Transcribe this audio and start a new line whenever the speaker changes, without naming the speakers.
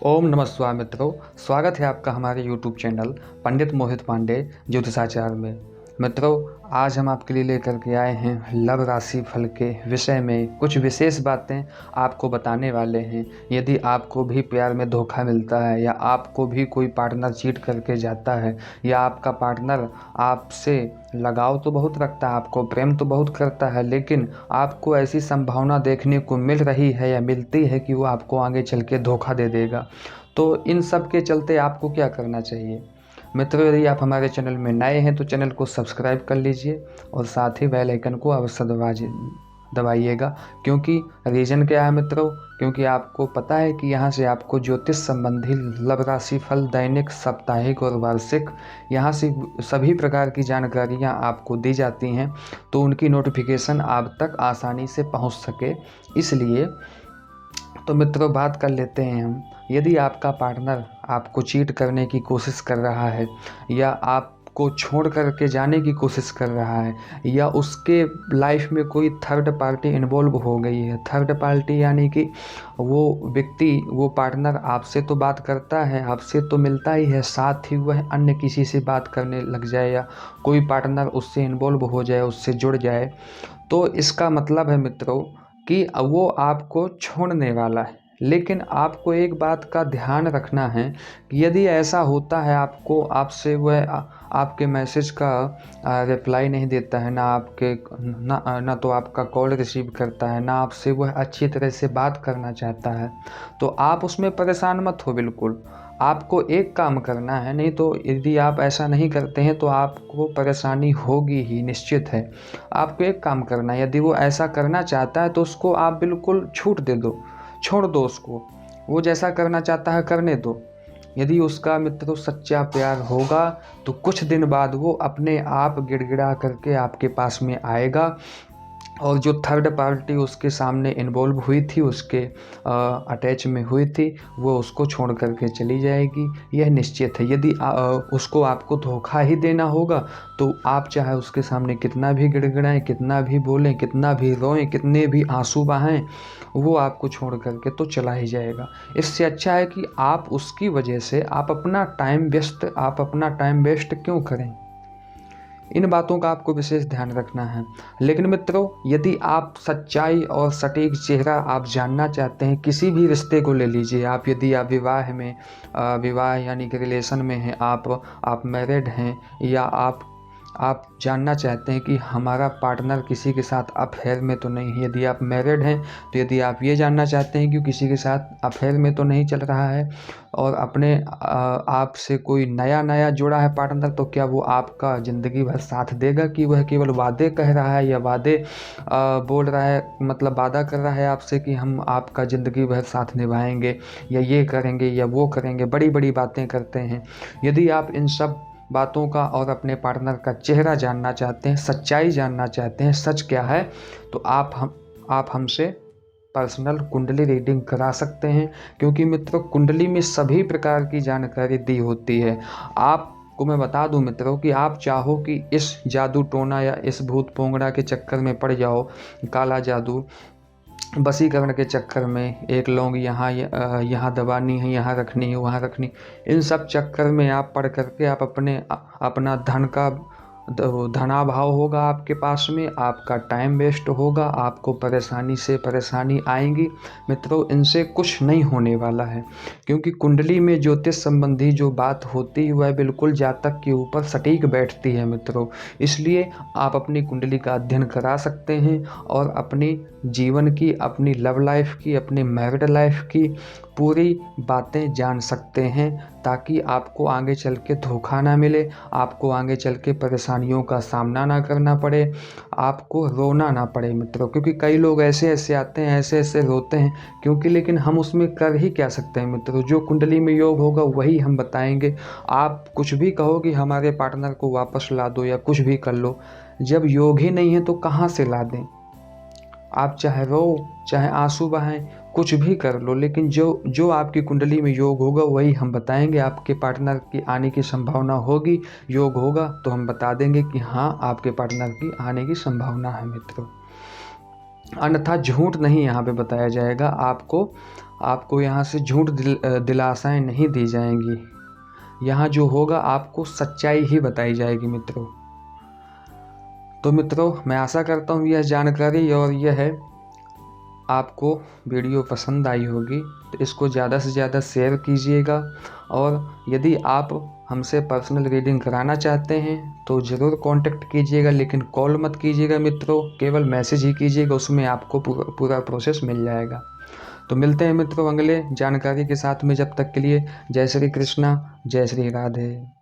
ओम नमः शिवाय मित्रों, स्वागत है आपका हमारे यूट्यूब चैनल पंडित मोहित पांडे ज्योतिषाचार्य में। मित्रों, आज हम आपके लिए लेकर के आए हैं लव राशि फल के विषय में कुछ विशेष बातें आपको बताने वाले हैं। यदि आपको भी प्यार में धोखा मिलता है या आपको भी कोई पार्टनर चीट करके जाता है या आपका पार्टनर आपसे लगाव तो बहुत रखता है, आपको प्रेम तो बहुत करता है, लेकिन आपको ऐसी संभावना देखने को मिल रही है या मिलती है कि वो आपको आगे चल के धोखा दे देगा, तो इन सब के चलते आपको क्या करना चाहिए। मित्रों, यदि आप हमारे चैनल में नए हैं तो चैनल को सब्सक्राइब कर लीजिए और साथ ही बेल आइकन को अवश्य दबाइएगा। क्योंकि रीज़न क्या है मित्रों, क्योंकि आपको पता है कि यहाँ से आपको ज्योतिष संबंधी लव राशि फल दैनिक, साप्ताहिक और वार्षिक यहाँ से सभी प्रकार की जानकारियाँ आपको दी जाती हैं, तो उनकी नोटिफिकेशन आप तक आसानी से पहुँच सके। इसलिए तो मित्रों, बात कर लेते हैं हम। यदि आपका पार्टनर आपको चीट करने की कोशिश कर रहा है या आपको छोड़ करके जाने की कोशिश कर रहा है या उसके लाइफ में कोई थर्ड पार्टी इन्वॉल्व हो गई है, थर्ड पार्टी यानी कि वो व्यक्ति, वो पार्टनर आपसे तो बात करता है, आपसे तो मिलता ही है, साथ ही वह अन्य किसी से बात करने लग जाए या कोई पार्टनर उससे इन्वॉल्व हो जाए, उससे जुड़ जाए, तो इसका मतलब है मित्रों कि वो आपको छोड़ने वाला है। लेकिन आपको एक बात का ध्यान रखना है कि यदि ऐसा होता है, आपसे वह आपके मैसेज का रिप्लाई नहीं देता है, ना तो आपका कॉल रिसीव करता है, ना आपसे वह अच्छी तरह से बात करना चाहता है, तो आप उसमें परेशान मत हो। बिल्कुल आपको एक काम करना है, नहीं तो यदि आप ऐसा नहीं करते हैं तो आपको परेशानी होगी ही, निश्चित है। आपको एक काम करना है, यदि वो ऐसा करना चाहता है तो उसको आप बिल्कुल छूट दे दो, छोड़ दो उसको, वो जैसा करना चाहता है करने दो। यदि उसका मित्रों सच्चा प्यार होगा तो कुछ दिन बाद वो अपने आप गिड़गिड़ा करके आपके पास में आएगा और जो थर्ड पार्टी उसके सामने इन्वॉल्व हुई थी, उसके अटैच में हुई थी, वो उसको छोड़ करके चली जाएगी, यह निश्चित है। यदि उसको आपको धोखा ही देना होगा तो आप चाहे उसके सामने कितना भी गिड़गिड़ाएं, कितना भी बोलें, कितना भी रोएं, कितने भी आंसू बहाएं, वो आपको छोड़ करके तो चला ही जाएगा। इससे अच्छा है कि आप उसकी वजह से आप अपना टाइम वेस्ट क्यों करें। इन बातों का आपको विशेष ध्यान रखना है। लेकिन मित्रों, यदि आप सच्चाई और सटीक चेहरा आप जानना चाहते हैं, किसी भी रिश्ते को ले लीजिए आप, यदि आप विवाह यानी कि रिलेशन में हैं, आप मैरिड हैं, या आप जानना चाहते हैं कि हमारा पार्टनर किसी के साथ अफेयर में तो नहीं है। यदि आप मैरिड हैं तो यदि आप ये जानना चाहते हैं कि किसी के साथ अफेयर में तो नहीं चल रहा है और अपने आप से कोई नया जुड़ा है पार्टनर, तो क्या वो आपका ज़िंदगी भर साथ देगा कि वह केवल वादे कह रहा है या वादे बोल रहा है, मतलब वादा कर रहा है आपसे कि हम आपका ज़िंदगी भर साथ निभाएंगे या ये करेंगे या वो करेंगे, बड़ी बड़ी बातें करते हैं। यदि आप इन सब बातों का और अपने पार्टनर का चेहरा जानना चाहते हैं, सच्चाई जानना चाहते हैं, सच क्या है, तो आप हमसे पर्सनल कुंडली रीडिंग करा सकते हैं। क्योंकि मित्रों, कुंडली में सभी प्रकार की जानकारी दी होती है। आपको मैं बता दूं मित्रों कि आप चाहो कि इस जादू टोना या इस भूत पोंगड़ा के चक्कर में पड़ जाओ, काला जादू, वशीकरण के चक्कर में, एक लौंग यहाँ दबानी है, यहाँ रखनी है, वहाँ रखनी, इन सब चक्कर में आप पढ़ करके आप अपना धनाभाव होगा आपके पास में, आपका टाइम वेस्ट होगा, आपको परेशानी से परेशानी आएंगी। मित्रों, इनसे कुछ नहीं होने वाला है। क्योंकि कुंडली में ज्योतिष संबंधी जो बात होती है वह बिल्कुल जातक के ऊपर सटीक बैठती है मित्रों। इसलिए आप अपनी कुंडली का अध्ययन करा सकते हैं और अपनी जीवन की, अपनी लव लाइफ की, अपनी मैरिड लाइफ की पूरी बातें जान सकते हैं, ताकि आपको आगे चल के धोखा ना मिले, आपको आगे चल के परेशानियों का सामना ना करना पड़े, आपको रोना ना पड़े मित्रों। क्योंकि कई लोग ऐसे आते हैं, ऐसे रोते हैं, क्योंकि लेकिन हम उसमें कर ही क्या सकते हैं मित्रों। जो कुंडली में योग होगा वही हम बताएंगे। आप कुछ भी कहो कि हमारे पार्टनर को वापस ला दो या कुछ भी कर लो, जब योग ही नहीं है तो कहाँ से ला दें। आप चाहे रो, चाहे आंसू बहाएं, कुछ भी कर लो, लेकिन जो आपकी कुंडली में योग होगा वही हम बताएंगे। आपके पार्टनर की आने की संभावना होगी, योग होगा तो हम बता देंगे कि हाँ, आपके पार्टनर की आने की संभावना है मित्रों। अन्यथा झूठ नहीं यहाँ पे बताया जाएगा। आपको आपको यहाँ से झूठ दिलासाएं नहीं दी जाएंगी। यहाँ जो होगा आपको सच्चाई ही बताई जाएगी मित्रों। तो मित्रों, मैं आशा करता हूँ यह जानकारी और यह आपको वीडियो पसंद आई होगी, तो इसको ज़्यादा से ज़्यादा शेयर कीजिएगा। और यदि आप हमसे पर्सनल रीडिंग कराना चाहते हैं तो ज़रूर कांटेक्ट कीजिएगा, लेकिन कॉल मत कीजिएगा मित्रों, केवल मैसेज ही कीजिएगा, उसमें आपको पूरा प्रोसेस मिल जाएगा। तो मिलते हैं मित्रों अगले जानकारी के साथ में। जब तक के लिए जय श्री कृष्णा, जय श्री राधे।